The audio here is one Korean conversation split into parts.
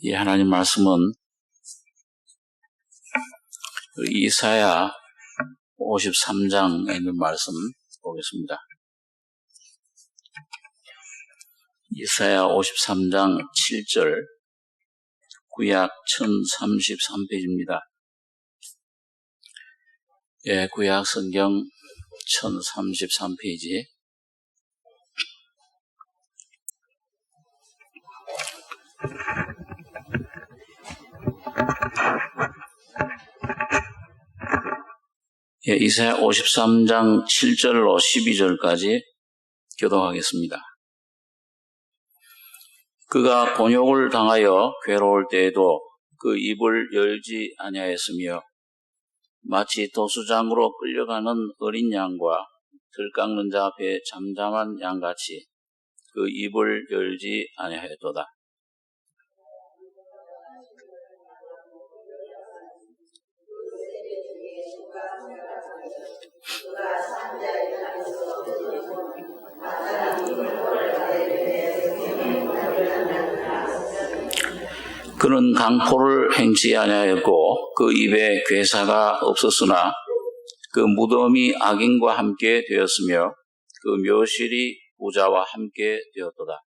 이 하나님 말씀은 이사야 53장에 있는 말씀 보겠습니다. 이사야 53장 7절, 구약 1033페이지입니다. 구약 성경 1033페이지. 이사야 53장 7절로 12절까지 교독하겠습니다. 그가 곤욕을 당하여 괴로울 때에도 그 입을 열지 아니하였으며 마치 도수장으로 끌려가는 어린 양과 들 깎는 자 앞에 잠잠한 양같이 그 입을 열지 아니하였도다. 그는 강포를 행치 아니하였고 그 입에 괴사가 없었으나 그 무덤이 악인과 함께 되었으며 그 묘실이 부자와 함께 되었도다.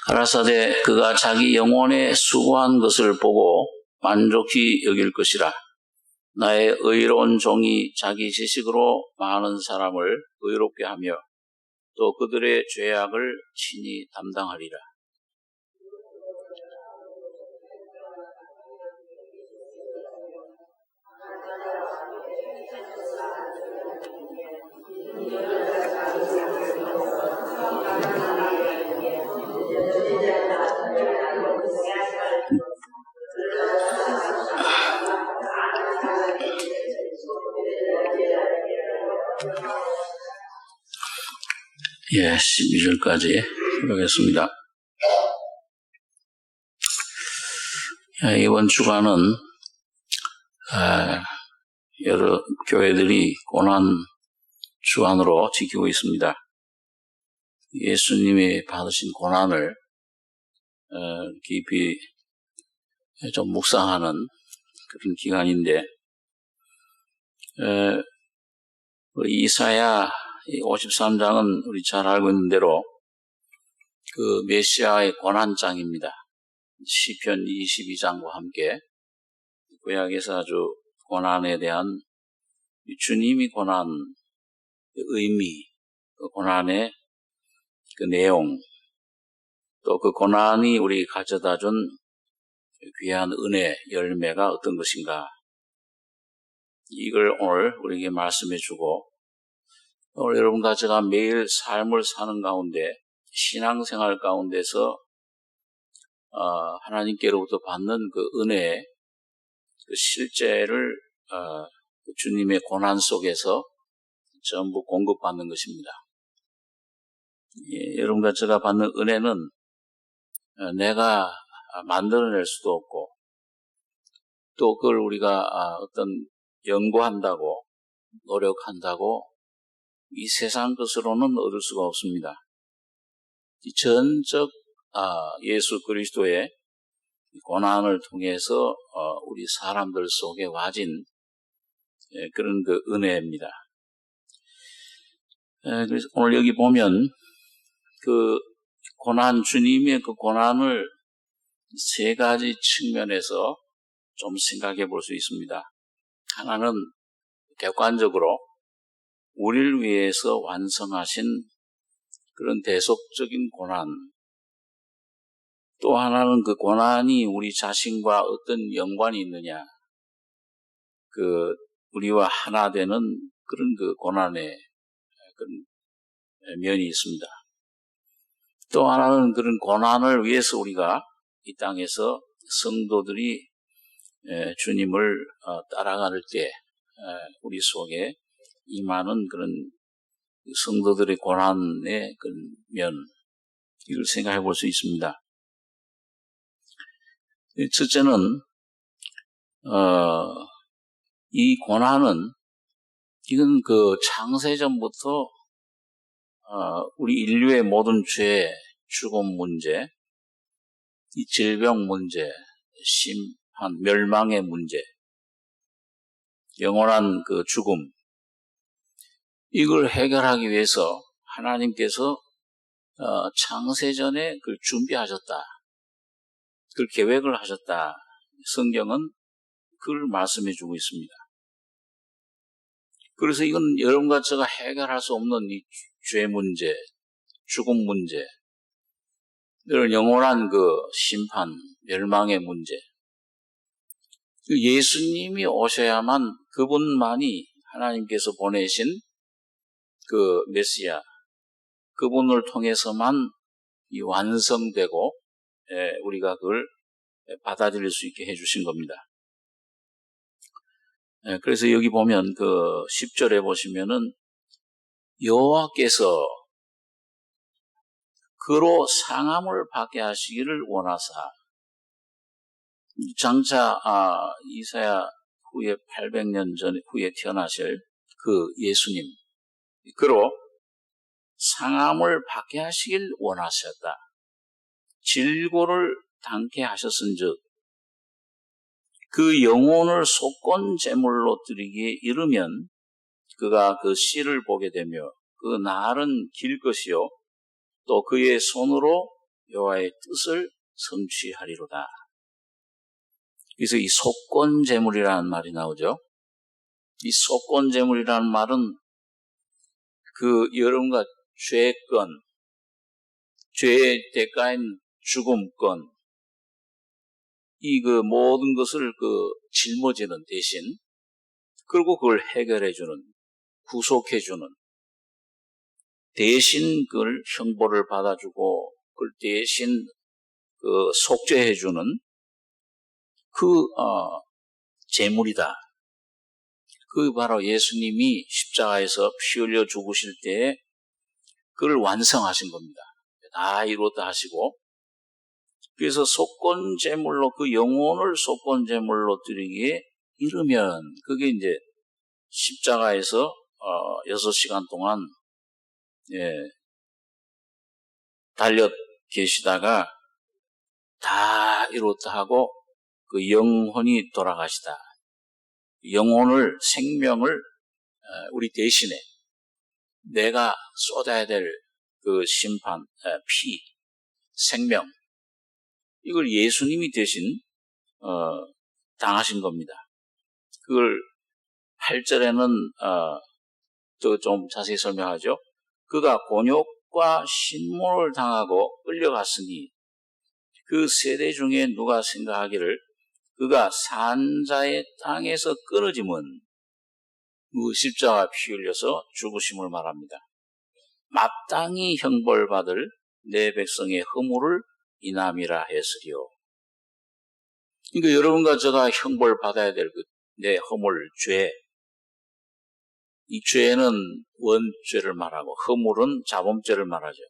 가라사대 그가 자기 영혼에 수고한 것을 보고 만족히 여길 것이라. 나의 의로운 종이 자기 지식으로 많은 사람을 의롭게 하며 또 그들의 죄악을 친히 담당하리라. 예, 12절까지 보겠습니다. 이번 주간은 여러 교회들이 고난 주간으로 지키고 있습니다. 예수님이 받으신 고난을 깊이 좀 묵상하는 그런 기간인데, 이사야 53장은 우리 잘 알고 있는 대로 그 메시아의 고난장입니다. 시편 22장과 함께 구약에서 아주 고난에 대한 주님이 고난 그 의미, 그 고난의 그 내용, 또 그 고난이 우리 가져다 준 귀한 은혜, 열매가 어떤 것인가, 이걸 오늘 우리에게 말씀해 주고, 오늘 여러분과 제가 매일 삶을 사는 가운데, 신앙생활 가운데서 하나님께로부터 받는 그 은혜의 그 실제를 주님의 고난 속에서 전부 공급받는 것입니다. 여러분과 제가 받는 은혜는 내가 만들어낼 수도 없고, 또 그걸 우리가 어떤 연구한다고, 노력한다고 이 세상 것으로는 얻을 수가 없습니다. 이 전적 예수 그리스도의 고난을 통해서 우리 사람들 속에 와진 그런 그 은혜입니다. 그래서 오늘 여기 보면 그 고난, 주님의 그 고난을 세 가지 측면에서 좀 생각해 볼 수 있습니다. 하나는 객관적으로 우리를 위해서 완성하신 그런 대속적인 고난, 또 하나는 그 고난이 우리 자신과 어떤 연관이 있느냐, 그 우리와 하나 되는 그런 그 고난의 그런 면이 있습니다. 또 하나는 그런 고난을 위해서 우리가 이 땅에서 성도들이 주님을 따라갈 때 우리 속에 임하는 그런 성도들의 고난의 그 면, 이걸 생각해 볼 수 있습니다. 첫째는, 이 고난은, 이건 그 창세전부터, 우리 인류의 모든 죄, 죽음 문제, 이 질병 문제, 심판, 멸망의 문제, 영원한 그 죽음, 이걸 해결하기 위해서 하나님께서 창세전에 그걸 준비하셨다. 그걸 계획을 하셨다. 성경은 그걸 말씀해 주고 있습니다. 그래서 이건 여러분과 제가 해결할 수 없는 이 죄 문제, 죽음 문제, 이런 영원한 그 심판, 멸망의 문제. 예수님이 오셔야만 그분만이 하나님께서 보내신 그 메시아, 그분을 통해서만 이 완성되고 우리가 그걸 받아들일 수 있게 해주신 겁니다. 그래서 여기 보면 그 10절에 보시면은 여호와께서 그로 상함을 받게 하시기를 원하사, 장차 이사야 후에 800년 전 후에 태어나실 그 예수님, 그로 상함을 받게 하시길 원하셨다. 질고를 당케 하셨은즉 그 영혼을 속건 제물로 드리기에 이르면 그가 그 씨를 보게 되며 그 날은 길 것이요 또 그의 손으로 여호와의 뜻을 성취하리로다. 그래서 이 속건 제물이라는 말이 나오죠. 이 속건 제물이라는 말은 그 여러분과 죄건, 죄의 대가인 죽음건, 이 그 모든 것을 그 짊어지는 대신, 그리고 그걸 해결해주는, 구속해주는, 대신 그걸 형벌을 받아주고, 그걸 대신 그 속죄해주는 그, 제물이다. 그 바로 예수님이 십자가에서 피 흘려 죽으실 때에 그걸 완성하신 겁니다. 다 이뤘다 하시고, 그래서 속건 제물로 그 영혼을 속건 제물로 드리기에 이르면 그게 이제 십자가에서 6시간 동안 달려 계시다가 다 이뤘다 하고 그 영혼이 돌아가시다. 영혼을, 생명을 우리 대신에 내가 쏟아야 될 그 심판, 피, 생명, 이걸 예수님이 대신 당하신 겁니다. 그걸 8절에는 또 좀 자세히 설명하죠. 그가 곤욕과 신문을 당하고 끌려갔으니 그 세대 중에 누가 생각하기를 그가 산자의 땅에서 끊어짐은 그 십자가 피 흘려서 죽으심을 말합니다. 마땅히 형벌받을 내 백성의 허물을 인함이라 했으리요. 그러니까 여러분과 제가 형벌받아야 될 내 허물, 죄. 이 죄는 원죄를 말하고 허물은 자범죄를 말하죠.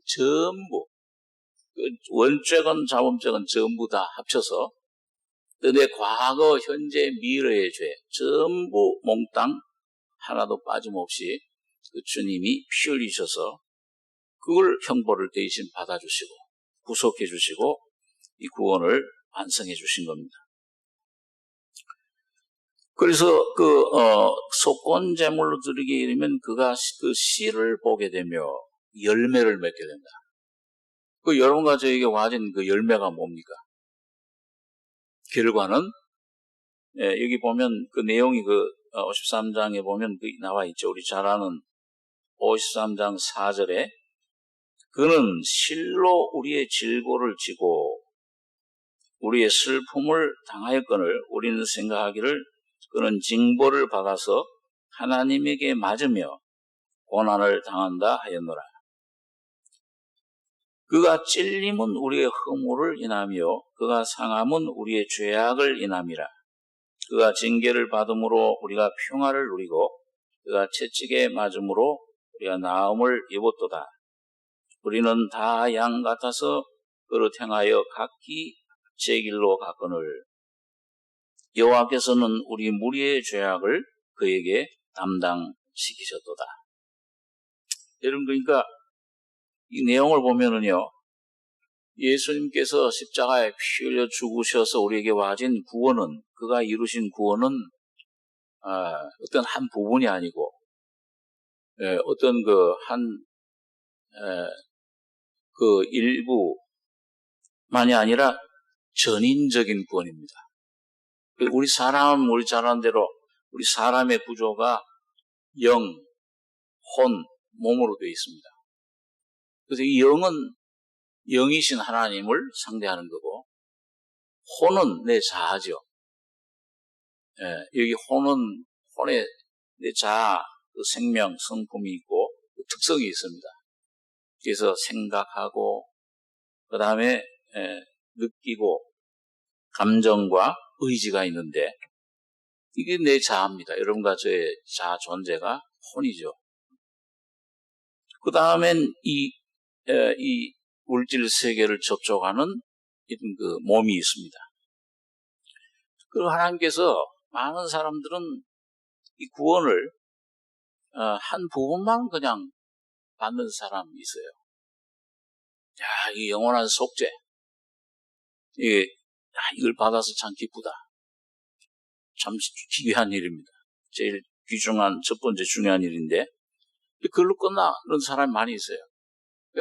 전부, 원죄건 자범죄건 전부 다 합쳐서 내 과거, 현재, 미래의 죄 전부 몽땅 하나도 빠짐없이 그 주님이 피 흘리셔서 그걸 형벌을 대신 받아주시고 구속해 주시고 이 구원을 완성해 주신 겁니다. 그래서 그 속건 제물로 드리게 이르면 그가 그 씨를 보게 되며 열매를 맺게 된다. 그 여러분과 저에게 와진 그 열매가 뭡니까? 결과는 여기 보면 그 내용이 그 53장에 보면 그 나와 있죠. 우리 잘 아는 53장 4절에 그는 실로 우리의 질고를 지고 우리의 슬픔을 당하였거늘 우리는 생각하기를 그는 징벌을 받아서 하나님에게 맞으며 고난을 당한다 하였노라. 그가 찔림은 우리의 허물을 인하며 그가 상함은 우리의 죄악을 인함이라. 그가 징계를 받음으로 우리가 평화를 누리고 그가 채찍에 맞음으로 우리가 나음을 입었도다. 우리는 다 양 같아서 그릇 행하여 각기 제 길로 갔거늘 여호와께서는 우리 무리의 죄악을 그에게 담당시키셨도다. 여러분, 그러니까 이 내용을 보면은요, 예수님께서 십자가에 피 흘려 죽으셔서 우리에게 와진 구원은, 그가 이루신 구원은 어떤 한 부분이 아니고 어떤 그 일부만이 아니라 전인적인 구원입니다. 우리 잘 아는 대로 우리 사람의 구조가 영, 혼, 몸으로 되어 있습니다. 그래서 이 영은 영이신 하나님을 상대하는 거고, 혼은 내 자아죠. 여기 혼에 내 자아, 그 생명, 성품이 있고, 그 특성이 있습니다. 그래서 생각하고, 그 다음에 느끼고, 감정과 의지가 있는데, 이게 내 자아입니다. 여러분과 저의 자아 존재가 혼이죠. 그 다음엔 이 물질 세계를 접촉하는 이런 그 몸이 있습니다. 그리고 하나님께서 많은 사람들은 이 구원을 한 부분만 그냥 받는 사람이 있어요. 야, 이 영원한 속죄. 이걸 받아서 참 기쁘다. 참 귀한 일입니다. 제일 귀중한, 첫 번째 중요한 일인데, 그걸로 끝나는 사람이 많이 있어요.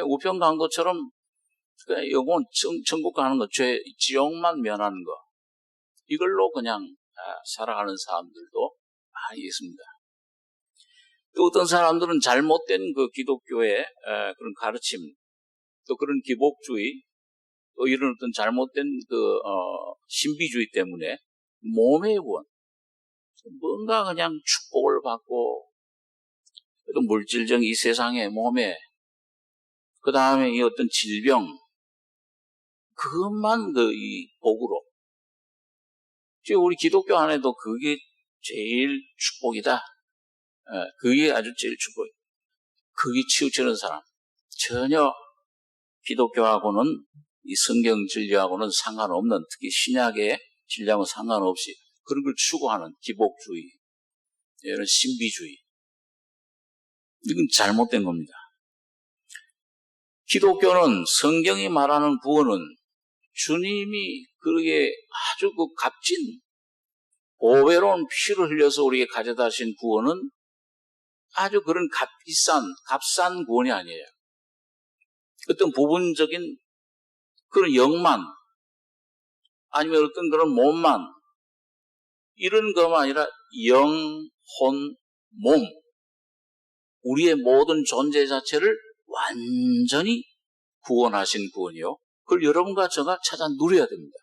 우편 간 것처럼, 영원, 천국 가는 것, 지옥만 면하는 것, 이걸로 그냥 살아가는 사람들도 많이 있습니다. 또 어떤 사람들은 잘못된 그 기독교의 그런 가르침, 또 그런 기복주의, 또 이런 어떤 잘못된 신비주의 때문에 몸의 구원, 뭔가 그냥 축복을 받고, 또 물질적 이 세상의 몸에, 그 다음에 이 어떤 질병, 그것만 이 복으로. 지금 우리 기독교 안에도 그게 제일 축복이다. 그게 아주 제일 축복이다. 그게 치우치는 사람. 전혀 기독교하고는 이 성경 진리하고는 상관없는, 특히 신약의 진리하고는 상관없이 그런 걸 추구하는 기복주의, 이런 신비주의. 이건 잘못된 겁니다. 기독교는 성경이 말하는 구원은 주님이 그렇게 아주 그 값진 보배로운 피를 흘려서 우리에게 가져다 하신 구원은 아주 그런 값싼 구원이 아니에요. 어떤 부분적인 그런 영만, 아니면 어떤 그런 몸만, 이런 것만 아니라 영, 혼, 몸, 우리의 모든 존재 자체를 완전히 구원하신 구원이요. 그걸 여러분과 저가 찾아 누려야 됩니다.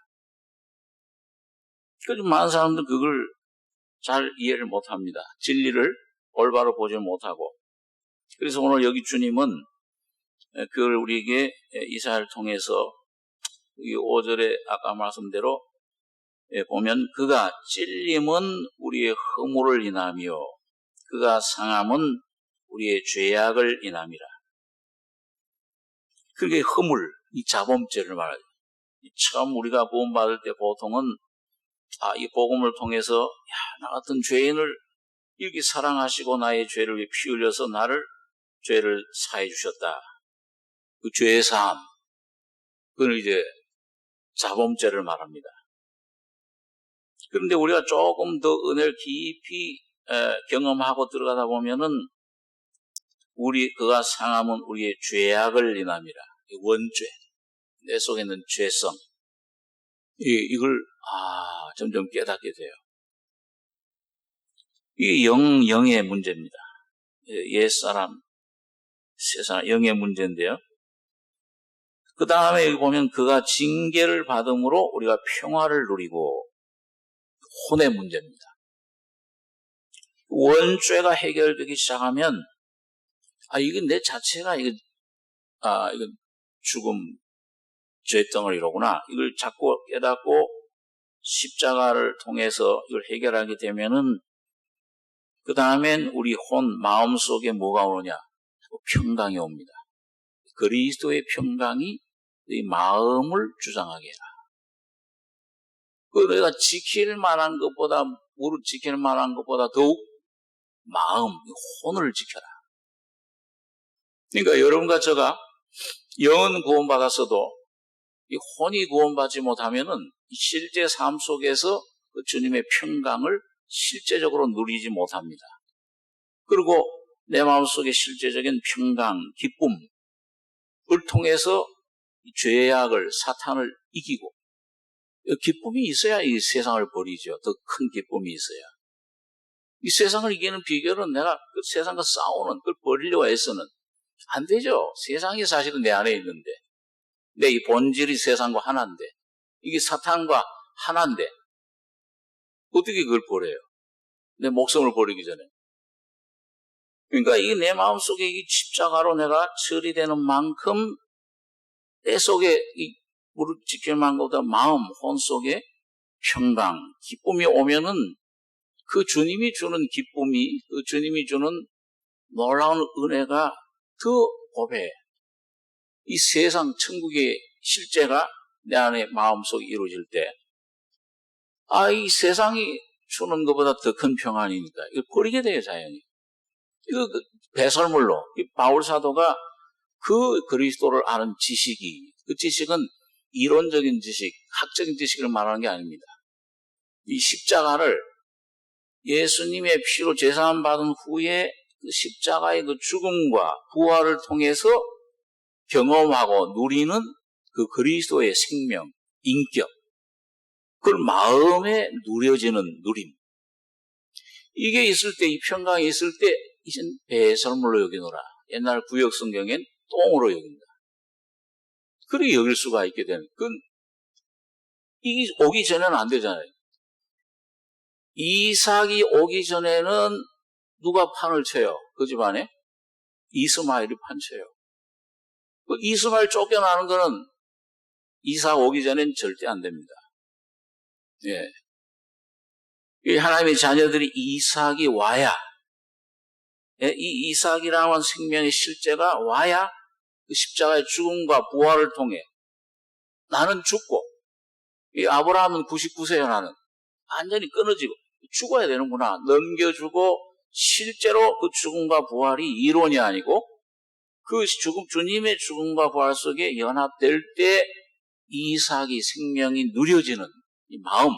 그래서 많은 사람들은 그걸 잘 이해를 못합니다. 진리를 올바로 보지 못하고. 그래서 오늘 여기 주님은 그걸 우리에게 이사야를 통해서 이 5절에 아까 말씀대로 보면 그가 찔림은 우리의 허물을 인하며 그가 상함은 우리의 죄악을 인함이라. 그게 허물, 이 자범죄를 말하죠. 처음 우리가 구원받을 때 보통은 이 복음을 통해서 나 같은 죄인을 이렇게 사랑하시고 나의 죄를 위해 피 흘려서 나를 죄를 사해 주셨다. 그 죄의 사함, 그건 이제 자범죄를 말합니다. 그런데 우리가 조금 더 은혜를 깊이 경험하고 들어가다 보면은 그가 상함은 우리의 죄악을 인함이라. 원죄, 내 속에 있는 죄성, 이걸 점점 깨닫게 돼요. 이게 영의 문제입니다. 옛사람, 세상 영의 문제인데요. 그 다음에 여기 보면 그가 징계를 받음으로 우리가 평화를 누리고, 혼의 문제입니다. 원죄가 해결되기 시작하면 이건 내 자체가 이건 죽음 죄덩어리로구나. 이걸 자꾸 깨닫고 십자가를 통해서 이걸 해결하게 되면은 그 다음엔 우리 혼 마음 속에 뭐가 오느냐? 평강이 옵니다. 그리스도의 평강이 네 마음을 주장하게 해라. 그 내가 지킬 만한 것보다, 무릇 지킬 만한 것보다 더욱 마음, 혼을 지켜라. 그러니까 여러분과 제가 영은 구원받았어도 이 혼이 구원받지 못하면은 실제 삶 속에서 그 주님의 평강을 실제적으로 누리지 못합니다. 그리고 내 마음속에 실제적인 평강, 기쁨을 통해서 죄악을, 사탄을 이기고, 기쁨이 있어야 이 세상을 버리죠. 더 큰 기쁨이 있어야. 이 세상을 이기는 비결은 내가 그 세상과 싸우는, 그걸 버리려고 해서는 안 되죠. 세상이 사실은 내 안에 있는데, 내 이 본질이 세상과 하나인데, 이게 사탄과 하나인데, 어떻게 그걸 버려요? 내 목숨을 버리기 전에. 그러니까 이게 내 마음속에 이 십자가로 내가 처리되는 만큼 내 속에 이 무릎 지킬 만한 것보다 마음, 혼 속에 평강, 기쁨이 오면은 그 주님이 주는 기쁨이, 그 주님이 주는 놀라운 은혜가 더 고배해. 이 세상 천국의 실제가 내 안에 마음속에 이루어질 때, 이 세상이 주는 것보다 더 큰 평안이니까 이걸 버리게 돼요, 자연히. 이거 배설물로, 이 바울사도가 그 그리스도를 아는 지식이, 그 지식은 이론적인 지식, 학적인 지식을 말하는 게 아닙니다. 이 십자가를 예수님의 피로 제사함 받은 후에 그 십자가의 그 죽음과 부활을 통해서 경험하고 누리는 그 그리스도의 생명, 인격, 그걸 마음에 누려지는 누림. 이게 있을 때, 이 평강이 있을 때, 이젠 배설물로 여기노라. 옛날 구역 성경엔 똥으로 여긴다. 그렇게 여길 수가 있게 되는. 이게 오기 전에는 안 되잖아요. 이삭이 오기 전에는 누가 판을 쳐요? 그 집안에? 이스마엘이 판 쳐요. 그 이스마엘 쫓겨나는 거는 이삭 오기 전엔 절대 안 됩니다. 예. 이 하나님의 자녀들이 이삭이 와야, 예? 이 이삭이라는 생명의 실제가 와야 그 십자가의 죽음과 부활을 통해 나는 죽고, 이 아브라함은 99세요, 나는. 완전히 끊어지고, 죽어야 되는구나. 넘겨주고, 실제로 그 죽음과 부활이 이론이 아니고, 그 주님의 죽음과 부활 속에 연합될 때 이삭이 생명이 누려지는, 이 마음,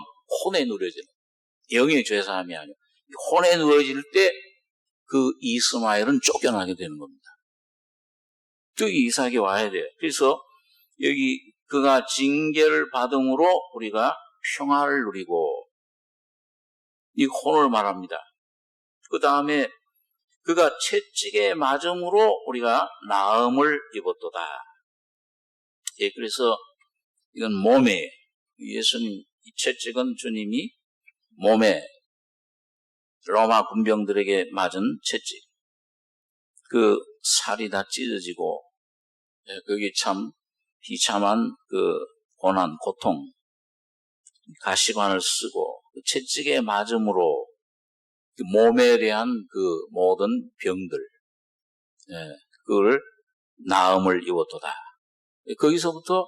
혼에 누려지는, 영의 죄사함이 아니고, 혼에 누려질 때 그 이스마엘은 쫓겨나게 되는 겁니다. 또 이삭이 와야 돼요. 그래서 여기 그가 징계를 받음으로 우리가 평화를 누리고, 이 혼을 말합니다. 그 다음에 그가 채찍에 맞음으로 우리가 나음을 입었도다. 예, 그래서 이건 몸에, 예수님, 이 채찍은 주님이 몸에, 로마 군병들에게 맞은 채찍. 그 살이 다 찢어지고, 예, 그게 참 비참한 그 고난, 고통, 가시관을 쓰고, 그 채찍에 맞음으로 그 몸에 대한 그 모든 병들, 예, 그걸 나음을 입었도다. 거기서부터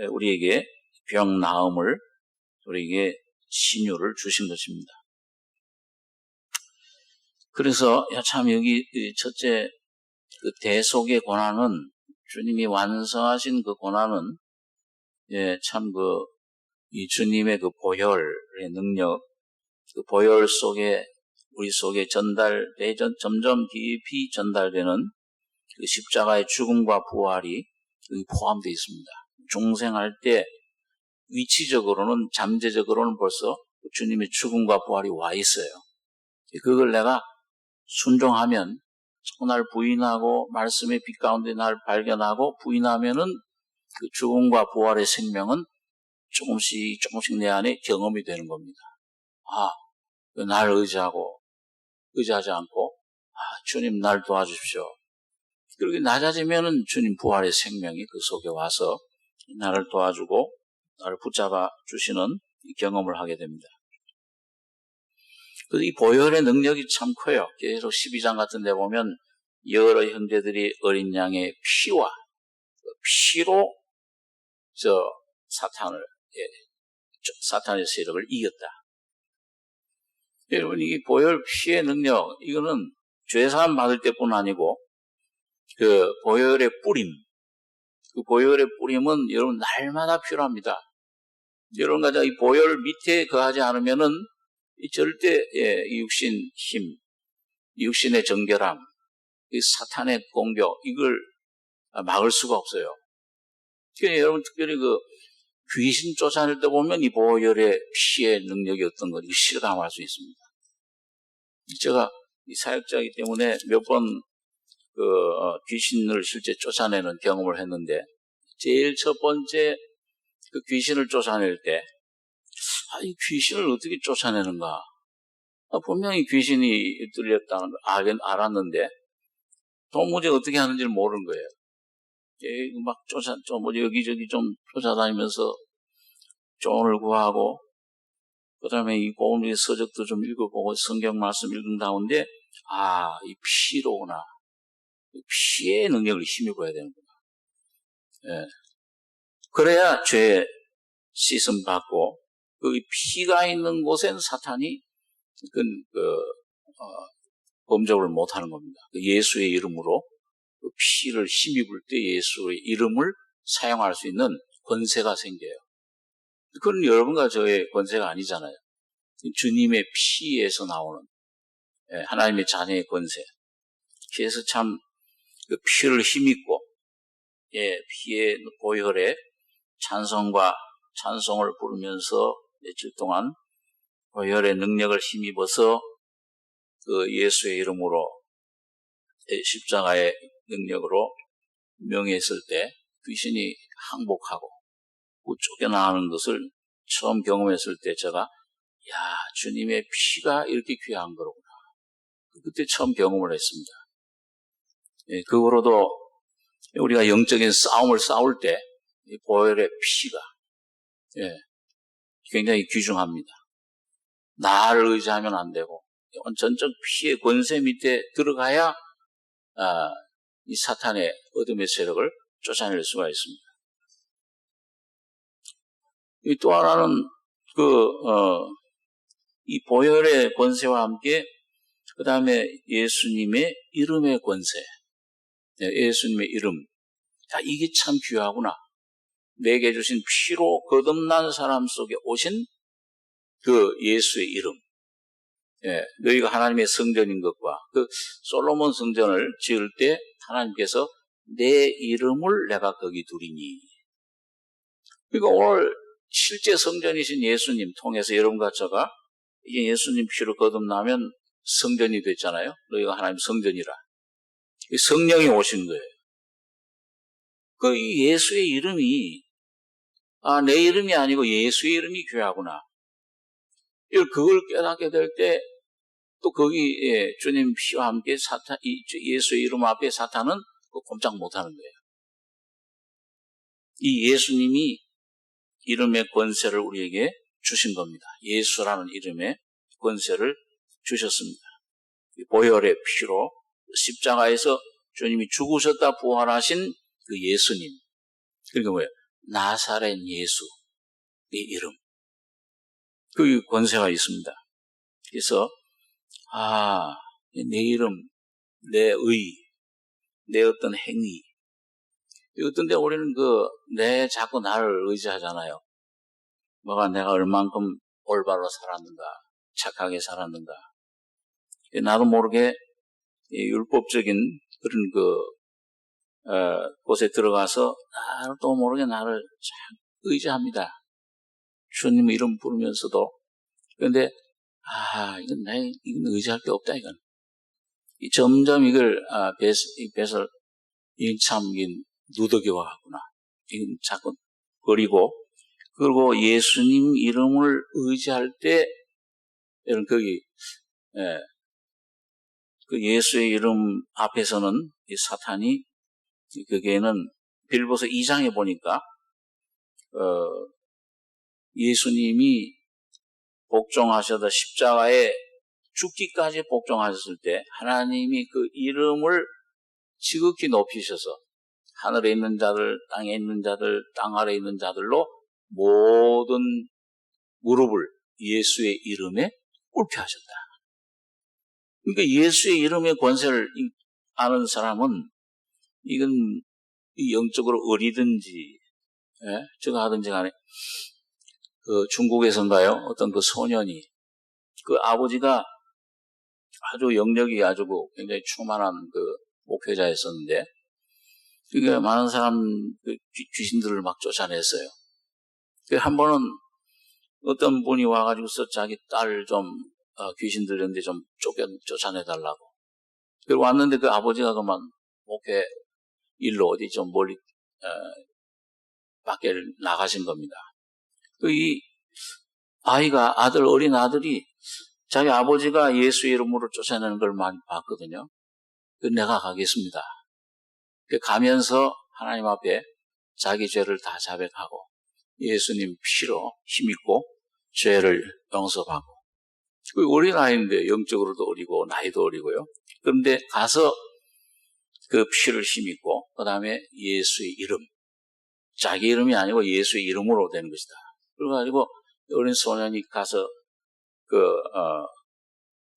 우리에게 병 나음을, 우리에게 신유를 주신 것입니다. 그래서 참 여기 첫째 그 대속의 고난은, 주님이 완성하신 그 고난은, 예, 참 이 주님의 그 보혈의 능력, 그 보혈 속에, 우리 속에 점점 깊이 전달되는 그 십자가의 죽음과 부활이 포함되어 있습니다. 중생할 때 위치적으로는, 잠재적으로는 벌써 주님의 죽음과 부활이 와 있어요. 그걸 내가 순종하면, 날 부인하고 말씀의 빛 가운데 날 발견하고 부인하면은 그 죽음과 부활의 생명은 조금씩 내 안에 경험이 되는 겁니다. 날 의지하지 않고, 주님 날 도와주십시오. 그렇게 낮아지면은 주님 부활의 생명이 그 속에 와서 나를 도와주고 나를 붙잡아 주시는 경험을 하게 됩니다. 그래서 이 보혈의 능력이 참 커요. 계속 12장 같은 데 보면 여러 형제들이 어린 양의 피와 피로 사탄의 세력을 이겼다. 여러분, 이 보혈 피의 능력, 이거는 죄사함 받을 때뿐 아니고 그 보혈의 뿌림, 그 보혈의 뿌림은 여러분 날마다 필요합니다. 여러분가 이 보혈 밑에 거하지 않으면은 절대 이 육신 힘, 육신의 정결함, 이 사탄의 공격, 이걸 막을 수가 없어요. 그러니까 여러분 특별히 그 귀신 쫓아낼 때 보면 이 보혈의 피의 능력이 어떤 걸 실감할 수 있습니다. 제가 이 사역자이기 때문에 몇 번 귀신을 실제 쫓아내는 경험을 했는데, 제일 첫 번째 그 귀신을 쫓아낼 때, 이 귀신을 어떻게 쫓아내는가? 분명히 귀신이 들렸다는 걸 알았는데, 도무지 어떻게 하는지를 모르는 거예요. 막 여기저기 좀 쫓아다니면서 조언을 구하고, 그 다음에 이 복음 서적도 좀 읽어보고 성경 말씀 읽은 가운데, 이 피로구나. 피의 능력을 힘입어야 되는구나. 예. 그래야 죄 씻음 받고, 그 피가 있는 곳엔 사탄이 범접을 못 하는 겁니다. 예수의 이름으로 그 피를 힘입을 때 예수의 이름을 사용할 수 있는 권세가 생겨요. 그건 여러분과 저의 권세가 아니잖아요. 주님의 피에서 나오는 하나님의 자녀의 권세. 그래서 참 그 피를 힘입고 피의 보혈에 찬송을 부르면서 며칠 동안 보혈의 능력을 힘입어서 그 예수의 이름으로 십자가의 능력으로 명했을 때 귀신이 항복하고 쫓겨나가는 것을 처음 경험했을 때 제가 주님의 피가 이렇게 귀한 거로구나. 그때 처음 경험을 했습니다. 그 후로도 우리가 영적인 싸움을 싸울 때 이 보혈의 피가 굉장히 귀중합니다. 나를 의지하면 안 되고 전적 피의 권세 밑에 들어가야 이 사탄의 어둠의 세력을 쫓아낼 수가 있습니다. 또 하나는 이 보혈의 권세와 함께 그 다음에 예수님의 이름의 권세, 예수님의 이름, 이게 참 귀하구나. 내게 주신 피로 거듭난 사람 속에 오신 그 예수의 이름, 너희가 하나님의 성전인 것과 그 솔로몬 성전을 지을 때 하나님께서 내 이름을 내가 거기 두리니. 그러니까 오늘 실제 성전이신 예수님 통해서 여러분과 저가 이제 예수님 피로 거듭나면 성전이 됐잖아요. 너희가 하나님 성전이라. 성령이 오신 거예요. 이 예수의 이름이 내 이름이 아니고 예수의 이름이 귀하구나. 그걸 깨닫게 될 때 또 거기 주님 피와 함께 예수의 이름 앞에 사탄은 꼼짝 못하는 거예요. 이 예수님이 이름의 권세를 우리에게 주신 겁니다. 예수라는 이름의 권세를 주셨습니다. 보혈의 피로 십자가에서 주님이 죽으셨다 부활하신 그 예수님. 그러니까 뭐예요? 나사렛 예수의 이름. 그 권세가 있습니다. 그래서 내 이름, 내 의, 내 어떤 행위. 어떤 데 우리는 자꾸 나를 의지하잖아요. 내가 얼만큼 올바로 살았는가, 착하게 살았는가. 나도 모르게 율법적인 그런 곳에 들어가서 나도 모르게 나를 자꾸 의지합니다. 주님 이름 부르면서도. 그런데 이건 의지할 게 없다, 이건. 점점 이걸 뱃을 참 누더기화하구나. 이건 자꾸 버리고, 그리고 예수님 이름을 의지할 때, 여러분 거기 그 예수의 이름 앞에서는 이 사탄이 거기에는 빌보서 2장에 보니까 예수님이 복종하셔다 십자가에 죽기까지 복종하셨을 때 하나님이 그 이름을 지극히 높이셔서 하늘에 있는 자들, 땅에 있는 자들, 땅 아래에 있는 자들로 모든 무릎을 예수의 이름에 꿇게 하셨다. 그러니까 예수의 이름의 권세를 아는 사람은 이건 영적으로 어리든지 저거 하든지 간에 그 중국에선가요? 어떤 그 소년이 그 아버지가 아주 영력이 아주 굉장히 충만한 그 목회자였었는데 그게 많은 사람 귀신들을 막 쫓아냈어요. 한 번은 어떤 분이 와가지고서 자기 딸 좀 귀신 들렸는데 좀 쫓아내달라고. 그리고 왔는데 그 아버지가 그만 목회 일로 어디 좀 멀리 밖에 나가신 겁니다. 이 아이가 어린 아들이 자기 아버지가 예수 이름으로 쫓아내는 걸 많이 봤거든요. 내가 가겠습니다. 가면서 하나님 앞에 자기 죄를 다 자백하고 예수님 피로 힘있고 죄를 용서받고 어린아이인데 영적으로도 어리고 나이도 어리고요. 그런데 가서 그 피를 힘있고 그 다음에 예수의 이름, 자기 이름이 아니고 예수의 이름으로 된 것이다. 그래가지고 어린 소년이 가서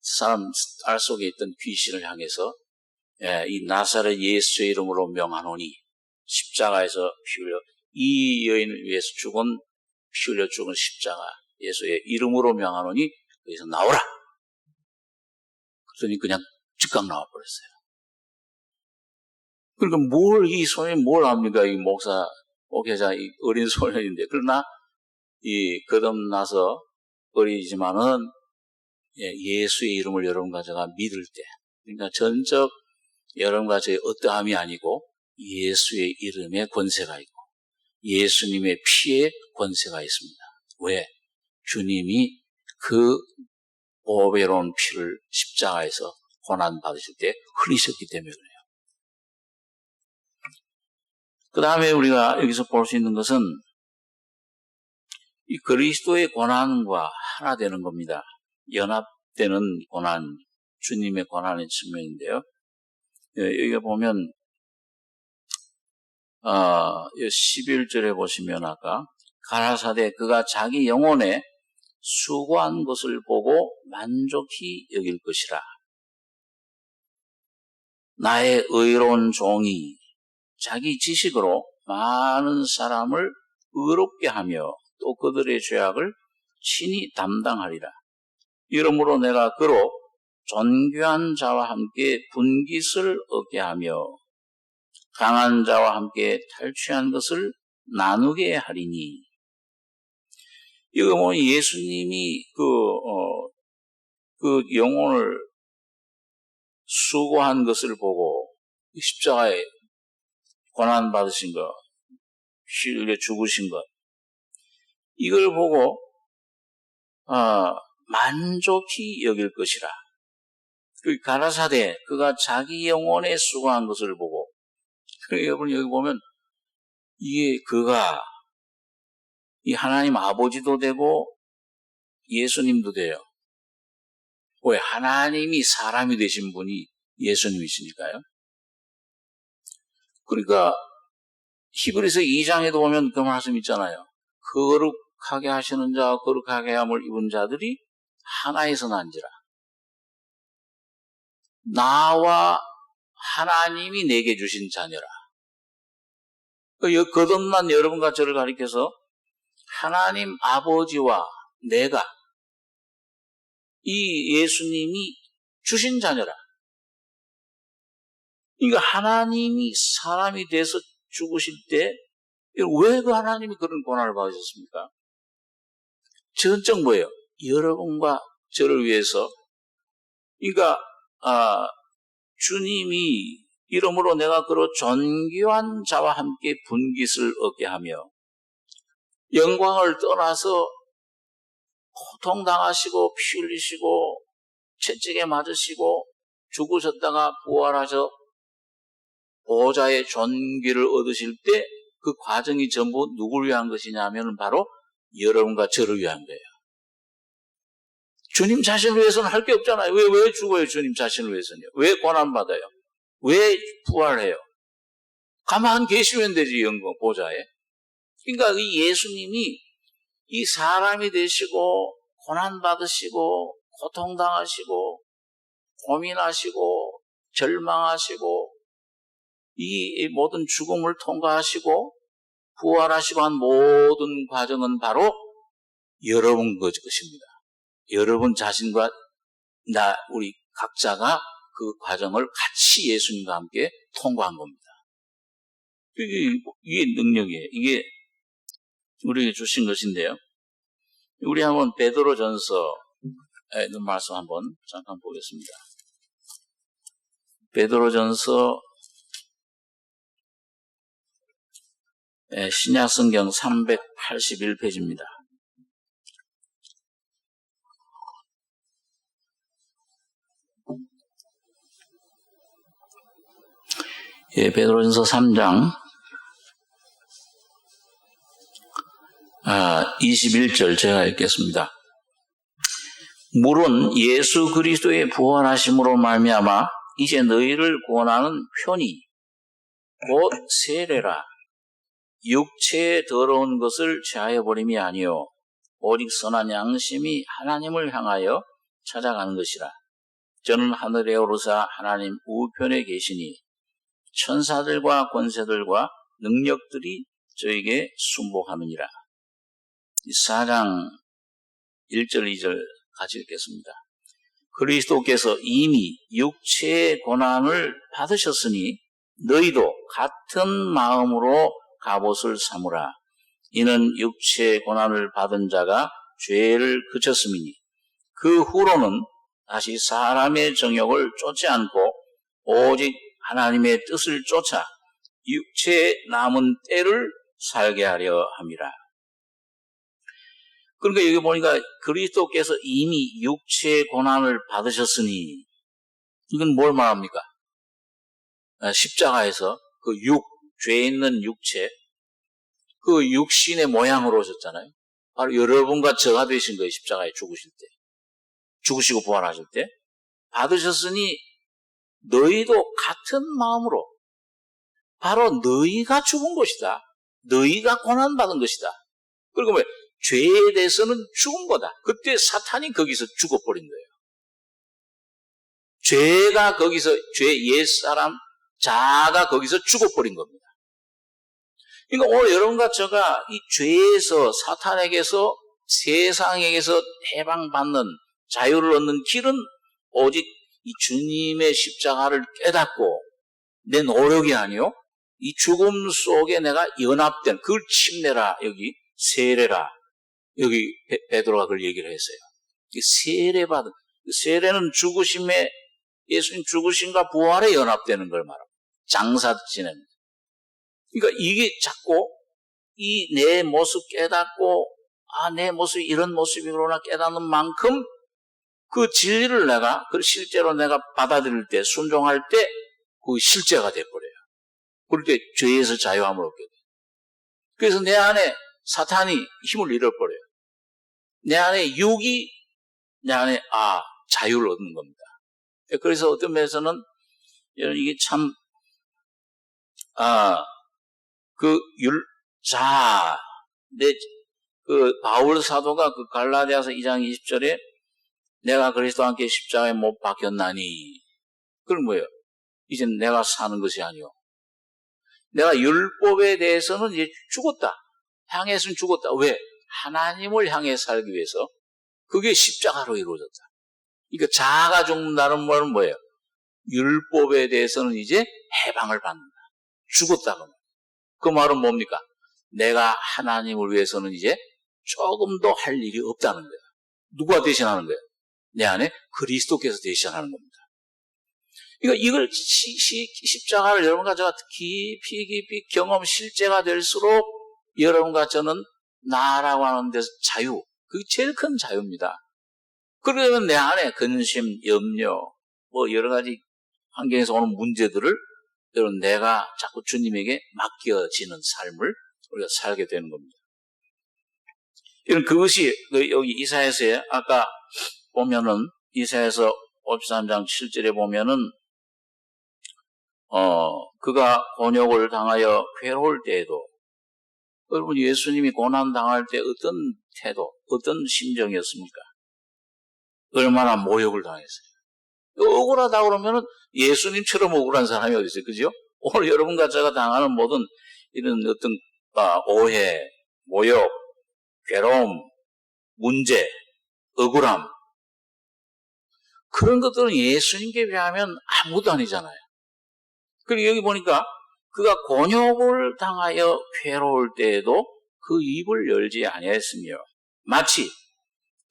사람 딸 속에 있던 귀신을 향해서 이 나사렛 예수의 이름으로 명하노니 십자가에서 피 흘려 이 여인을 위해서 피 흘려 죽은 십자가 예수의 이름으로 명하노니 거기서 나오라. 그러더니 그냥 즉각 나와버렸어요. 그러니까 이 소년이 뭘 압니까? 이 목회자, 이 어린 소년인데. 그러나 거듭나서 어리지만은 예수의 이름을 여러분과 제가 믿을 때, 그러니까 전적 여러분과 저의 어떠함이 아니고 예수의 이름에 권세가 있고 예수님의 피에 권세가 있습니다. 왜? 주님이 그 보배로운 피를 십자가에서 고난 받으실 때 흘리셨기 때문에 그래요. 그 다음에 우리가 여기서 볼 수 있는 것은 이 그리스도의 고난과 하나 되는 겁니다. 연합되는 고난, 주님의 고난의 측면인데요. 여기 보면 11절에 보시면 아까 가라사대 그가 자기 영혼에 수고한 것을 보고 만족히 여길 것이라. 나의 의로운 종이 자기 지식으로 많은 사람을 의롭게 하며 또 그들의 죄악을 친히 담당하리라. 이러므로 내가 그로 존귀한 자와 함께 분깃을 얻게 하며 강한 자와 함께 탈취한 것을 나누게 하리니. 이거 뭐 예수님이 그 영혼을 수고한 것을 보고 십자가에 고난 받으신 것, 피 흘려 죽으신 것, 이걸 보고 만족히 여길 것이라. 가라사대 그가 자기 영혼에 수고한 것을 보고, 여러분 여기 보면 이게 그가 이 하나님 아버지도 되고 예수님도 돼요. 왜? 하나님이 사람이 되신 분이 예수님이시니까요. 그러니까 히브리서 2장에도 보면 그 말씀 있잖아요. 거룩하게 하시는 자와 거룩하게 함을 입은 자들이 하나에서 난지라. 나와 하나님이 내게 주신 자녀라. 거듭난 여러분과 저를 가리켜서 하나님 아버지와 내가 이 예수님이 주신 자녀라. 그러니까 하나님이 사람이 돼서 죽으실 때 왜 그 하나님이 그런 고난을 받으셨습니까? 전적 뭐예요? 여러분과 저를 위해서. 그러니까 주님이 이러므로 내가 그로 존귀한 자와 함께 분깃을 얻게 하며 영광을 떠나서 고통당하시고 피 흘리시고 채찍에 맞으시고 죽으셨다가 부활하셔 보좌의 존귀를 얻으실 때 그 과정이 전부 누구를 위한 것이냐 하면 바로 여러분과 저를 위한 거예요. 주님 자신을 위해서는 할 게 없잖아요. 왜 죽어요? 주님 자신을 위해서는요. 왜 고난받아요? 왜 부활해요? 가만 계시면 되지, 영광 보좌에. 그러니까 이 예수님이 이 사람이 되시고 고난받으시고 고통당하시고 고민하시고 절망하시고 이 모든 죽음을 통과하시고 부활하시고 한 모든 과정은 바로 여러분 것입니다. 여러분 자신과 우리 각자가 그 과정을 같이 예수님과 함께 통과한 겁니다. 이게 능력이에요. 이게 우리에게 주신 것인데요. 우리 한번 베드로전서 말씀 한번 잠깐 보겠습니다. 베드로전서 신약성경 381페이지입니다. 베드로전서 3장 21절 제가 읽겠습니다. 물은 예수 그리스도의 부활하심으로 말미암아 이제 너희를 구원하는 편이 곧 세례라 육체의 더러운 것을 제하여 버림이 아니요 오직 선한 양심이 하나님을 향하여 찾아가는 것이라. 저는 하늘에 오르사 하나님 우편에 계시니 천사들과 권세들과 능력들이 저에게 순복하느니라. 4장 1절 2절 같이 읽겠습니다. 그리스도께서 이미 육체의 고난을 받으셨으니 너희도 같은 마음으로 갑옷을 삼으라. 이는 육체의 고난을 받은 자가 죄를 그쳤음이니 그 후로는 다시 사람의 정욕을 쫓지 않고 오직 하나님의 뜻을 쫓아 육체의 남은 때를 살게 하려 함이라. 그러니까 여기 보니까 그리스도께서 이미 육체의 고난을 받으셨으니 이건 뭘 말합니까? 십자가에서 그 죄 있는 육체, 그 육신의 모양으로 오셨잖아요. 바로 여러분과 저가 되신 거예요. 십자가에 죽으실 때. 죽으시고 부활하실 때. 받으셨으니 너희도 같은 마음으로 바로 너희가 죽은 것이다. 너희가 고난받은 것이다. 그리고 왜? 죄에 대해서는 죽은 거다. 그때 사탄이 거기서 죽어버린 거예요. 죄가 거기서, 옛사람, 자아가 거기서 죽어버린 겁니다. 그러니까 오늘 여러분과 저가 이 죄에서, 사탄에게서, 세상에게서 해방받는, 자유를 얻는 길은 오직 이 주님의 십자가를 깨닫고 내 노력이 아니요. 이 죽음 속에 내가 연합된, 그걸 침례라, 여기, 세례라. 여기 베드로가 그걸 얘기를 했어요. 세례받은, 세례는 죽으심에, 예수님 죽으심과 부활에 연합되는 걸 말합니다. 장사 지내는. 그러니까 이게 자꾸 이 내 모습 깨닫고, 내 모습이 이런 모습이구나 깨닫는 만큼 그 진리를 내가, 그 실제로 내가 받아들일 때, 순종할 때, 그 실제가 돼버려요. 그럴 때 죄에서 자유함을 얻게 돼요. 그래서 내 안에 사탄이 힘을 잃어버려요. 내 안에 육이, 내 안에, 자유를 얻는 겁니다. 그래서 어떤 면에서는, 이게 참, 바울 사도가 그 갈라디아서 2장 20절에 내가 그리스도와 함께 십자가에 못 박혔나니. 그건 뭐예요? 이제 내가 사는 것이 아니요. 내가 율법에 대해서는 이제 죽었다. 향해서는 죽었다. 왜? 하나님을 향해 살기 위해서. 그게 십자가로 이루어졌다. 그러니까 자아가 죽는다는 말은 뭐예요? 율법에 대해서는 이제 해방을 받는다. 죽었다고. 그 말은 뭡니까? 내가 하나님을 위해서는 이제 조금도 할 일이 없다는 거예요. 누가 대신하는 거예요? 내 안에 그리스도께서 대신하는 겁니다. 그러니까 이걸 십자가를 여러분과 제가 깊이 경험 실제가 될수록 여러분과 저는 나라고 하는 데서 자유, 그게 제일 큰 자유입니다. 그러면 내 안에 근심, 염려, 여러 가지 환경에서 오는 문제들을 여러분 내가 자꾸 주님에게 맡겨지는 삶을 우리가 살게 되는 겁니다. 이런 그것이 여기 이사야서에 아까 보면은 이사야서 53장 7절에 보면은 그가 곤욕을 당하여 괴로울 때에도, 여러분 예수님이 고난 당할 때 어떤 태도, 어떤 심정이었습니까? 얼마나 모욕을 당했어요. 억울하다 그러면은 예수님처럼 억울한 사람이 어디 있어요, 그죠? 오늘 여러분과 제가 당하는 모든 이런 어떤 오해, 모욕, 괴로움, 문제, 억울함, 그런 것들은 예수님께 비하면 아무것도 아니잖아요. 그리고 여기 보니까 그가 곤욕을 당하여 괴로울 때에도 그 입을 열지 아니했으며, 마치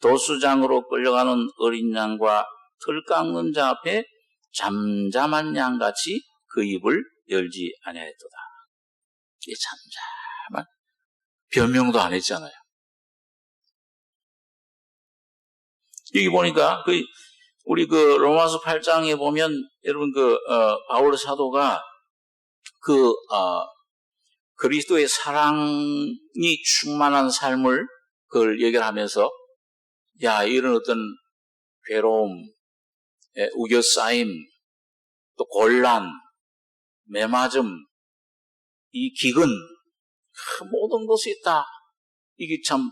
도수장으로 끌려가는 어린 양과 털 깎는 자 앞에 잠잠한 양같이 그 입을 열지 아니하였도다. 이 잠잠한, 변명도 안 했잖아요. 여기 보니까 우리 로마서 8장에 보면 여러분 바울 사도가 그리스도의 사랑이 충만한 삶을 그걸 얘기하면서, 야, 이런 어떤 괴로움, 우겨싸임, 또 곤란, 매맞음, 이 기근, 모든 것이 있다. 이게 참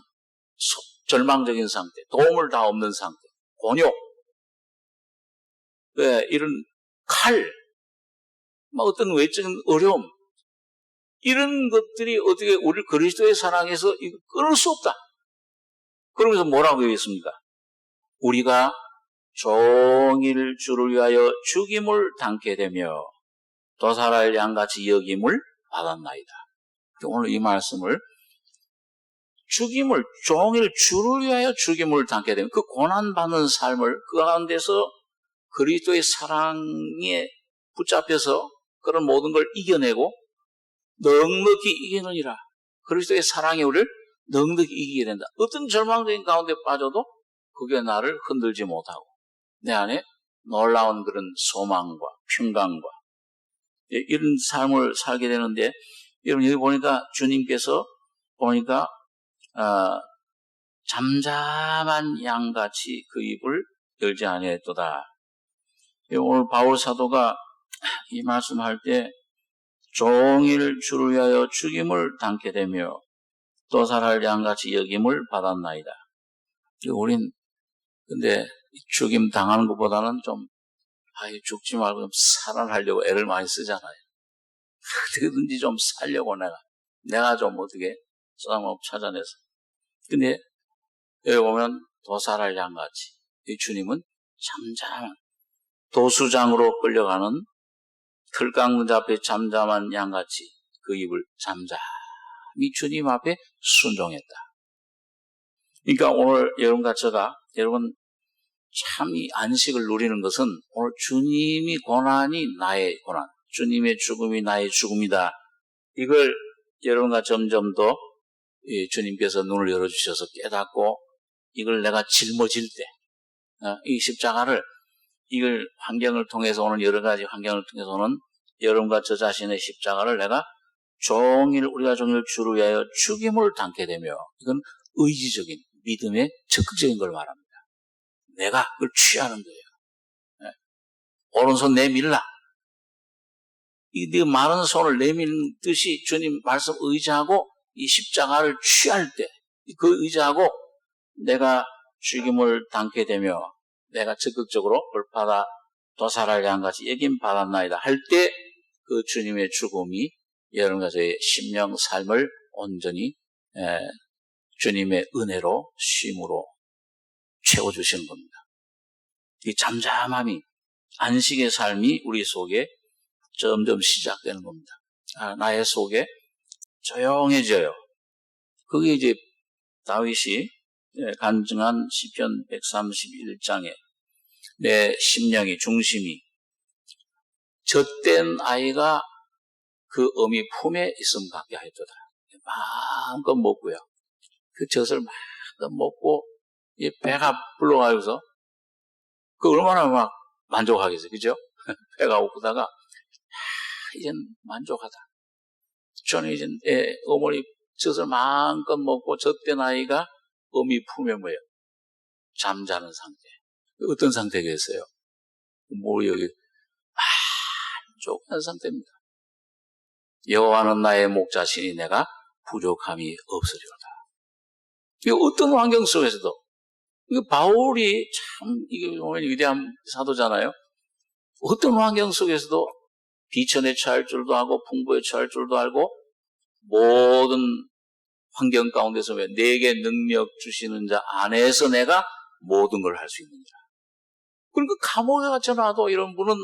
절망적인 상태, 도움을 다 없는 상태, 곤욕, 이런 칼, 어떤 외적인 어려움, 이런 것들이 어떻게 우리를 그리스도의 사랑에서 끊을 수 없다. 그러면서 뭐라고 얘기했습니까? 우리가 종일 주를 위하여 죽임을 당게 되며 도살할 양같이 여김을 받았나이다. 오늘 이 말씀을 종일 주를 위하여 죽임을 당게 되면 그 고난받는 삶을 그 가운데서 그리스도의 사랑에 붙잡혀서 그런 모든 걸 이겨내고 넉넉히 이기느니라. 그리스도의 사랑이 우리를 넉넉히 이기게 된다. 어떤 절망적인 가운데 빠져도 그게 나를 흔들지 못하고 내 안에 놀라운 그런 소망과 평강과 이런 삶을 살게 되는데, 여러분 여기 보니까 주님께서 보니까 잠잠한 양같이 그 입을 열지 아니했도다. 오늘 바울 사도가 이 말씀할 때 종일 주를 위하여 죽임을 당게 되며 도살할 양같이 여김을 받았나이다. 우린 근데 죽임 당하는 것보다는 좀 죽지 말고 좀 살아나려고 애를 많이 쓰잖아요. 어떻게든지 좀 살려고 내가 좀 어떻게 싸움을 찾아내서. 근데 여기 보면 도살할 양같이 이 주님은 잠잠한 도수장으로 끌려가는 틀 깎는 자 앞에 잠잠한 양같이 그 입을 잠잠히 주님 앞에 순종했다. 그러니까 오늘 여러분과 제가 여러분 참 이 안식을 누리는 것은 오늘 주님이 고난이 나의 고난, 주님의 죽음이 나의 죽음이다. 이걸 여러분과 점점 더 주님께서 눈을 열어주셔서 깨닫고 이걸 내가 짊어질 때, 이 십자가를 이걸 환경을 통해서 오는 여러 가지 환경을 통해서는 여러분과 저 자신의 십자가를 내가 우리가 종일 주를 위하여 죽임을 당게 되며, 이건 의지적인 믿음의 적극적인 걸 말합니다. 내가 그걸 취하는 거예요. 오른손 내밀라. 네 마른 손을 내밀듯이 주님 말씀 의지하고 이 십자가를 취할 때, 그 의지하고 내가 죽임을 당게 되며 내가 적극적으로 불파다 도살할 양같이 여김 받았나이다 할 때 그 주님의 죽음이 여러분과 저의 심령 삶을 온전히 주님의 은혜로 쉼으로 채워주시는 겁니다. 이 잠잠함이 안식의 삶이 우리 속에 점점 시작되는 겁니다. 나의 속에 조용해져요. 그게 이제 다윗이 간증한 시편 131장에 내 심령의 중심이 젖된 아이가 그 어미 품에 있음 같게 하였도다. 마음껏 먹고요. 그 젖을 마음껏 먹고 이 배가 불러가지고서 그 얼마나 막 만족하겠어요. 그죠? 배가 고프다가 이젠 만족하다. 저는 이제 어머니 젖을 마음껏 먹고 젖된 아이가 어미 품에 뭐예요? 잠자는 상태. 어떤 상태겠어요? 여기 족한 상태입니다. 여호와는 나의 목자시니 내가 부족함이 없으리로다. 이 어떤 환경 속에서도, 이거 바울이 참, 이게 보면 위대한 사도잖아요. 어떤 환경 속에서도 비천에 처할 줄도 알고 풍부에 처할 줄도 알고 모든 환경 가운데서 왜 내게 능력 주시는 자 안에서 내가 모든 걸 할 수 있느니라. 그러니까 감옥에 갇혀놔도 이런 분은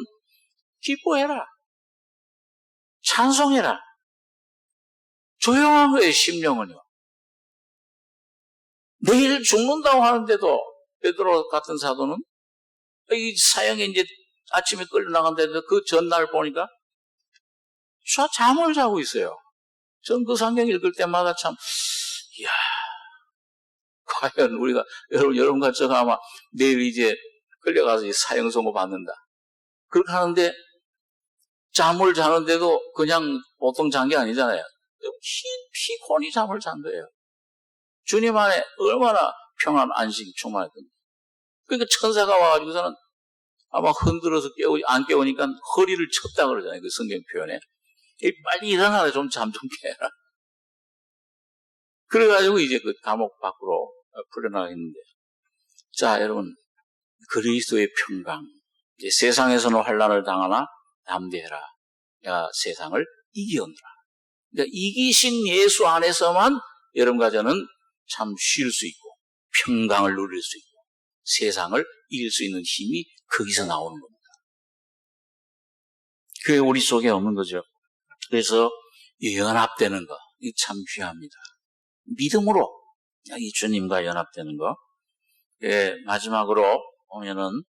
기뻐해라. 찬송해라. 조용한 거예요, 심령은요. 내일 죽는다고 하는데도 베드로 같은 사도는 이 사형에 이제 아침에 끌려나간다는데 그 전날 보니까 잠을 자고 있어요. 전 그 성경 읽을 때마다 참, 이야, 과연 우리가, 여러분과 제가 아마 내일 이제 끌려가서 사형 선고 받는다. 그렇게 하는데 잠을 자는데도 그냥 보통 잔 게 아니잖아요. 피곤히 잠을 잔 거예요. 주님 안에 얼마나 평안, 안식, 충만했던지. 그러니까 천사가 와가지고서는 아마 흔들어서 안 깨우니까 허리를 쳤다 그러잖아요. 그 성경 표현에. 빨리 일어나라, 좀 잠 좀 깨라. 그래가지고 이제 그 감옥 밖으로 풀려나갔는데. 자, 여러분. 그리스도의 평강. 이제 세상에서는 환난을 당하나 담대해라. 내가 세상을 이기었노라. 그러니까 이기신 예수 안에서만 여러분과 저는 참 쉴 수 있고 평강을 누릴 수 있고 세상을 이길 수 있는 힘이 거기서 나오는 겁니다. 그게 우리 속에 없는 거죠. 그래서 연합되는 거, 이게 참 귀합니다. 믿음으로 이 주님과 연합되는 거. 예, 마지막으로 보면은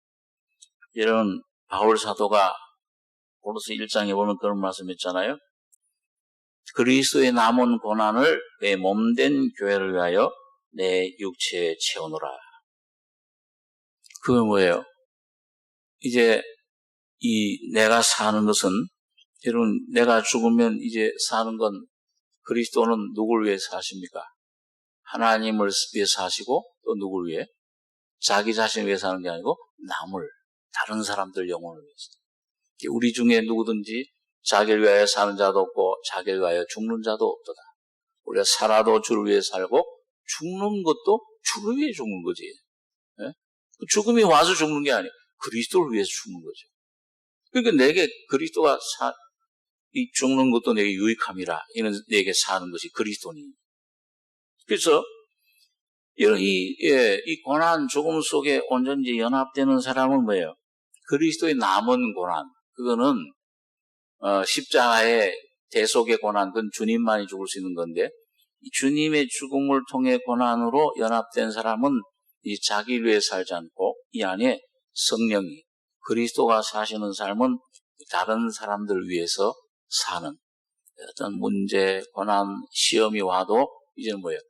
이런 바울 사도가 고린도서 1장에 보면 그런 말씀 있잖아요. 그리스도의 남은 고난을 내 몸된 교회를 위하여 내 육체에 채우노라. 그건 뭐예요? 이제 내가 사는 것은, 여러분, 내가 죽으면 이제 사는 건 그리스도는 누구를 위해 사십니까? 하나님을 위해 사시고 또 누구를 위해? 자기 자신을 위해 사는 게 아니고 남을, 다른 사람들 영혼을 위해서. 우리 중에 누구든지 자기를 위하여 사는 자도 없고 자기를 위하여 죽는 자도 없도다. 우리가 살아도 주를 위해 살고 죽는 것도 주를 위해 죽는 거지. 예? 죽음이 와서 죽는 게 아니에요. 그리스도를 위해서 죽는 거죠. 그러니까 내게 그리스도가 이 죽는 것도 내게 유익함이라. 이는 내게 사는 것이 그리스도니. 그래서 이 고난, 죽음 속에 온전히 연합되는 사람은 뭐예요? 그리스도의 남은 고난. 그거는 십자가의 대속의 고난, 그건 주님만이 죽을 수 있는 건데, 주님의 죽음을 통해 고난으로 연합된 사람은 이 자기를 위해 살지 않고 이 안에 성령이, 그리스도가 사시는 삶은 다른 사람들 위해서 사는 어떤 문제, 고난, 시험이 와도 이제는 뭐예요?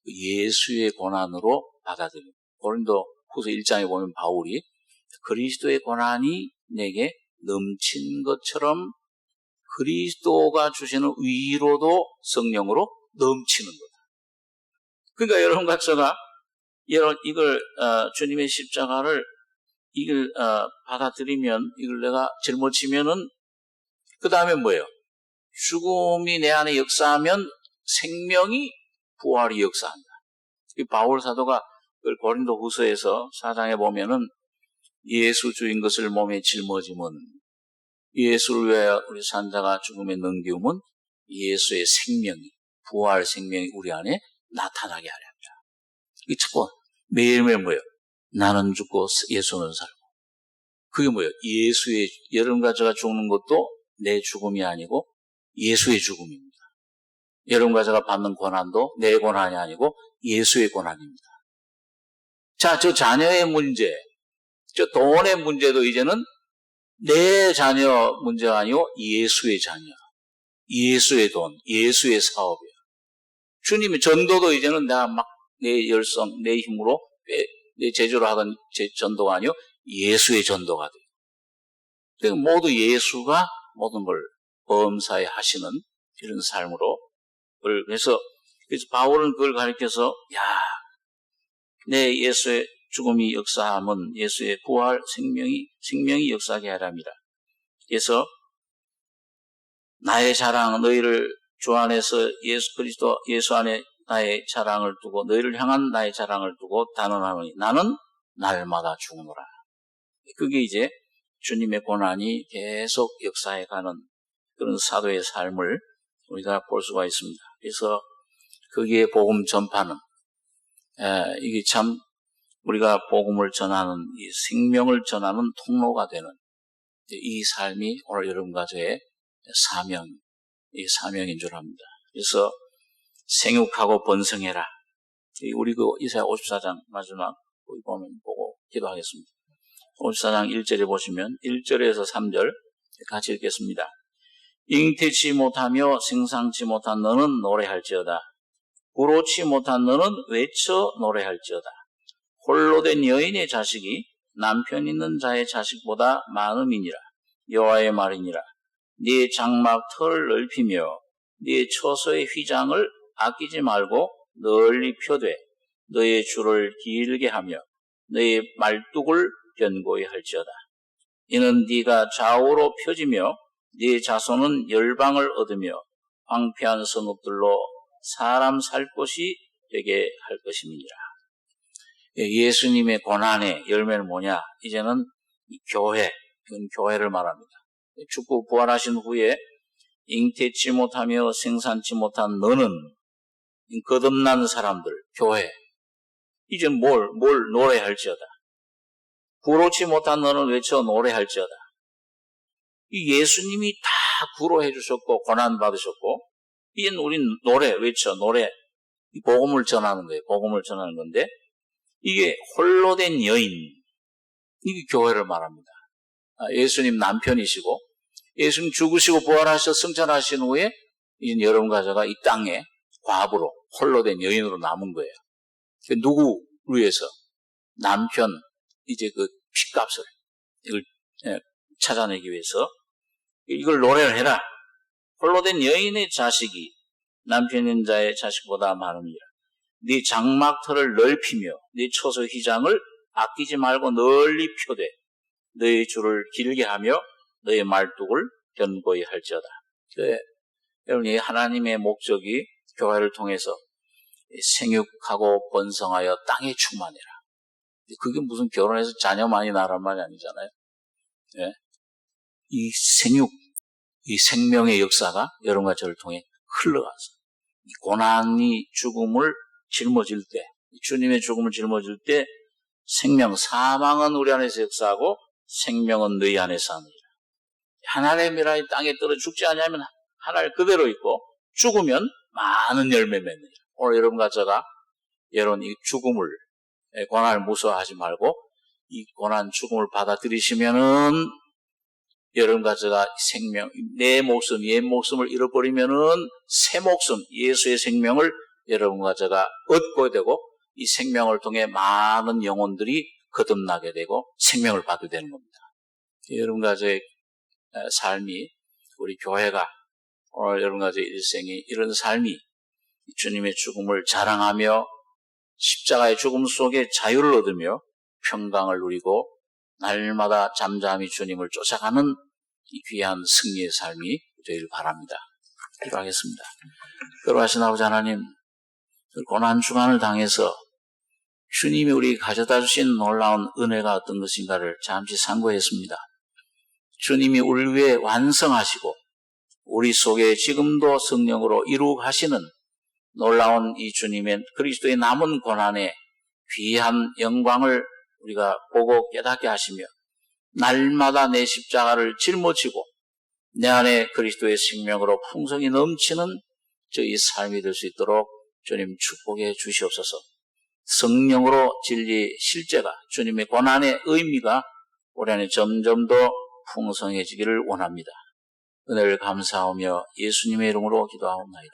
예수의 고난으로 받아들입니다. 고린도 후서 1장에 보면 바울이 그리스도의 고난이 내게 넘친 것처럼 그리스도가 주시는 위로도 성령으로 넘치는 거다. 그러니까 여러분과 제가 이걸 주님의 십자가를 이걸 받아들이면, 이걸 내가 짊어지면은 그 다음에 뭐예요? 죽음이 내 안에 역사하면 생명이, 부활이 역사한다. 바울 사도가 고린도 후서에서 4장에 보면은 예수 주인 것을 몸에 짊어짐은, 예수를 위하여 우리 산자가 죽음에 넘기움은 예수의 생명이, 부활 생명이 우리 안에 나타나게 하려 합니다. 이게 자꾸 매일매일 뭐예요? 나는 죽고 예수는 살고. 그게 뭐예요? 여러분과 제가 죽는 것도 내 죽음이 아니고 예수의 죽음입니다. 여러분과 제가 받는 고난도 내 고난이 아니고 예수의 고난입니다. 자, 저 자녀의 문제, 저 돈의 문제도 이제는 내 자녀 문제가 아니고 예수의 자녀, 예수의 돈, 예수의 사업이에요. 주님의 전도도 이제는 내가 막 내 열성, 내 힘으로 내 제주로 하던 전도가 아니요 예수의 전도가 돼요. 그러니까 모두 예수가 모든 걸 범사에 하시는 이런 삶으로. 그래서 바울은 그걸 가리켜서 내 예수의 죽음이 역사함은 예수의 부활 생명이 역사하게 하랍니다. 그래서 나의 자랑, 너희를 주 안에서 예수 그리스도, 예수 안에 나의 자랑을 두고, 너희를 향한 나의 자랑을 두고 단언하노니 나는 날마다 죽노라. 그게 이제 주님의 고난이 계속 역사해 가는 그런 사도의 삶을 우리가 볼 수가 있습니다. 그래서 거기에 복음 전파는, 이게 참 우리가 복음을 전하는, 이 생명을 전하는 통로가 되는 이 삶이 오늘 여러분과 저의 이 사명인 줄 압니다. 그래서 생육하고 번성해라. 우리 그 이사야 54장 마지막 거기 보고 기도하겠습니다. 54장 1절에 보시면 1절에서 3절 같이 읽겠습니다. 잉태치 못하며 생상치 못한 너는 노래할지어다. 부로치 못한 너는 외쳐 노래할지어다. 홀로 된 여인의 자식이 남편 있는 자의 자식보다 많음이니라. 여호와의 말이니라. 네 장막 털을 넓히며 네 처소의 휘장을 아끼지 말고 널리 펴되 너의 줄을 길게 하며 너의 말뚝을 견고히 할지어다. 이는 네가 좌우로 펴지며 네 자손은 열방을 얻으며 황폐한 성읍들로 사람 살 곳이 되게 할 것임이니라. 예수님의 고난의 열매는 뭐냐? 이제는 교회, 이건 교회를 말합니다. 죽고 부활하신 후에 잉태치 못하며 생산치 못한 너는, 거듭난 사람들, 교회, 이제 뭘 노래할지어다. 구로치 못한 너는 외쳐 노래할지어다. 이 예수님이 다 구로해 주셨고 고난 받으셨고, 이젠 우린 외쳐 노래, 이 복음을 전하는 거예요. 복음을 전하는 건데, 이게 홀로 된 여인, 이게 교회를 말합니다. 예수님 남편이시고 예수님 죽으시고 부활하셔 승천하신 후에 이제 여러분과 저가 이 땅에 과부로 홀로 된 여인으로 남은 거예요. 누구 위해서? 남편 이제 그 핏값을 이걸 찾아내기 위해서 이걸 노래를 해라. 홀로 된 여인의 자식이 남편 있는 자의 자식보다 많으니라. 네 장막터를 넓히며 네 처소 휘장을 아끼지 말고 널리 펴되 너의 줄을 길게 하며 너의 말뚝을 견고히 할지어다. 여러분, 이 하나님의 목적이 교회를 통해서 생육하고 번성하여 땅에 충만해라. 그게 무슨 결혼해서 자녀 많이 낳으란 말이 아니잖아요. 예? 이 생육, 이 생명의 역사가 여러분과 저를 통해 흘러가서 이 고난이 죽음을 짊어질 때, 주님의 죽음을 짊어질 때 생명, 사망은 우리 안에서 역사하고 생명은 너희 안에서 하느니라. 하나님의 미랄이 땅에 떨어 죽지 않으면 하늘 그대로 있고 죽으면 많은 열매 맺느니라. 오늘 여러분과 제가 여러분 이 죽음을, 고난을 무서워하지 말고 이 고난 죽음을 받아들이시면은 여러분과 제가 생명, 내 목숨, 옛 목숨을 잃어버리면은 새 목숨, 예수의 생명을 여러분과 제가 얻고 되고 이 생명을 통해 많은 영혼들이 거듭나게 되고 생명을 받게 되는 겁니다. 여러분과 저의 삶이, 우리 교회가 오늘 여러분과 저의 일생이 이런 삶이 주님의 죽음을 자랑하며 십자가의 죽음 속에 자유를 얻으며 평강을 누리고 날마다 잠잠히 주님을 쫓아가는 이 귀한 승리의 삶이 되길 바랍니다. 기도하겠습니다. 거룩하신 아버지 하나님, 고난 주간을 당해서 주님이 우리에게 가져다 주신 놀라운 은혜가 어떤 것인가를 잠시 상고했습니다. 주님이 우리를 위해 완성하시고 우리 속에 지금도 성령으로 이루하시는 놀라운 이 주님의 그리스도의 남은 고난의 귀한 영광을 우리가 보고 깨닫게 하시며 날마다 내 십자가를 짊어지고 내 안에 그리스도의 생명으로 풍성히 넘치는 저희 삶이 될 수 있도록 주님 축복해 주시옵소서. 성령으로 진리 실제가 주님의 고난의 의미가 우리 안에 점점 더 풍성해지기를 원합니다. 은혜를 감사하며 예수님의 이름으로 기도하옵나이다.